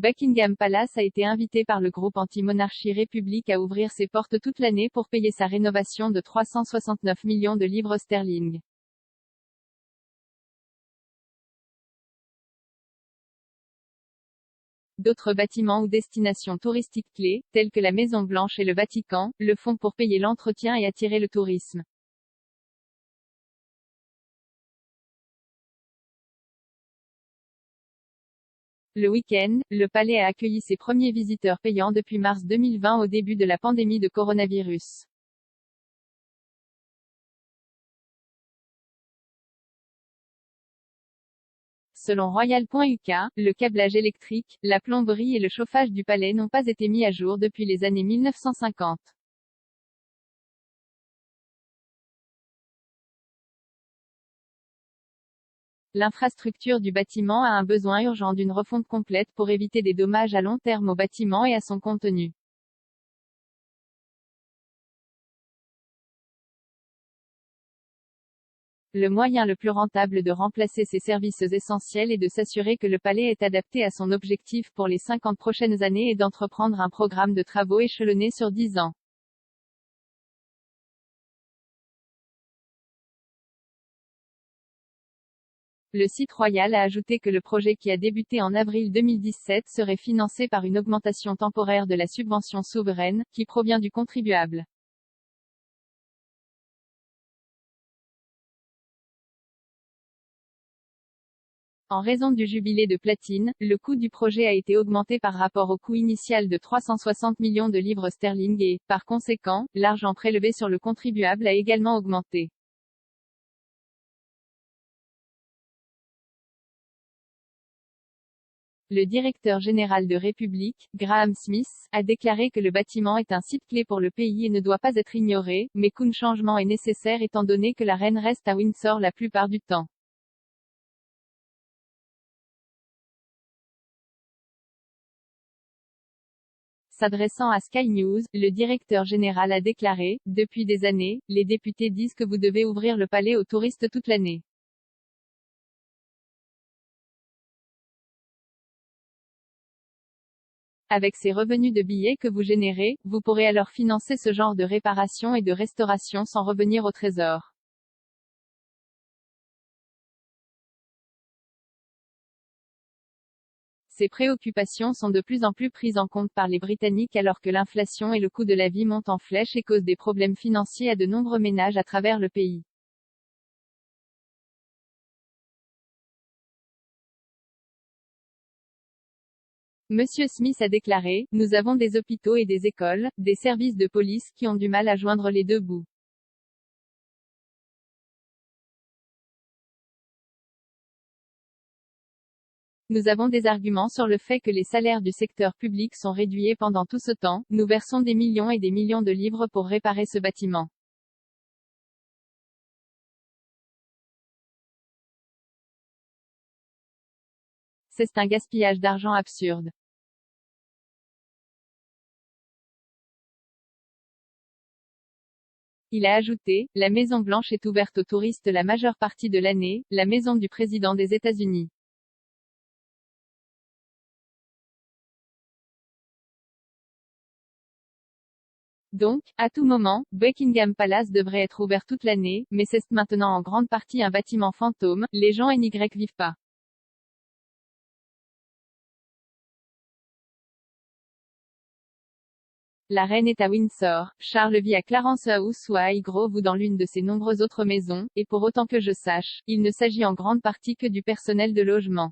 Buckingham Palace a été invité par le groupe anti-monarchie République à ouvrir ses portes toute l'année pour payer sa rénovation de 369 millions de livres sterling. D'autres bâtiments ou destinations touristiques clés, tels que la Maison Blanche et le Vatican, le font pour payer l'entretien et attirer le tourisme. Le week-end, le palais a accueilli ses premiers visiteurs payants depuis mars 2020 au début de la pandémie de coronavirus. Selon Royal.uk, le câblage électrique, la plomberie et le chauffage du palais n'ont pas été mis à jour depuis les années 1950. L'infrastructure du bâtiment a un besoin urgent d'une refonte complète pour éviter des dommages à long terme au bâtiment et à son contenu. Le moyen le plus rentable de remplacer ces services essentiels et de s'assurer que le palais est adapté à son objectif pour les 50 prochaines années est d'entreprendre un programme de travaux échelonné sur 10 ans. Le site royal a ajouté que le projet qui a débuté en avril 2017 serait financé par une augmentation temporaire de la subvention souveraine, qui provient du contribuable. En raison du jubilé de platine, le coût du projet a été augmenté par rapport au coût initial de 360 millions de livres sterling et, par conséquent, l'argent prélevé sur le contribuable a également augmenté. Le directeur général de République, Graham Smith, a déclaré que le bâtiment est un site clé pour le pays et ne doit pas être ignoré, mais qu'un changement est nécessaire étant donné que la reine reste à Windsor la plupart du temps. S'adressant à Sky News, le directeur général a déclaré, « Depuis des années, les députés disent que vous devez ouvrir le palais aux touristes toute l'année. Avec ces revenus de billets que vous générez, vous pourrez alors financer ce genre de réparation et de restauration sans revenir au trésor. » Ces préoccupations sont de plus en plus prises en compte par les Britanniques alors que l'inflation et le coût de la vie montent en flèche et causent des problèmes financiers à de nombreux ménages à travers le pays. Monsieur Smith a déclaré, « Nous avons des hôpitaux et des écoles, des services de police qui ont du mal à joindre les deux bouts. Nous avons des arguments sur le fait que les salaires du secteur public sont réduits et pendant tout ce temps, nous versons des millions et des millions de livres pour réparer ce bâtiment. » C'est un gaspillage d'argent absurde. Il a ajouté, « La Maison Blanche est ouverte aux touristes la majeure partie de l'année, la maison du président des États-Unis. Donc, à tout moment, Buckingham Palace devrait être ouvert toute l'année, mais c'est maintenant en grande partie un bâtiment fantôme, les gens n'y vivent pas. La reine est à Windsor, Charles vit à Clarence House ou à Highgrove ou dans l'une de ses nombreuses autres maisons, et pour autant que je sache, il ne s'agit en grande partie que du personnel de logement.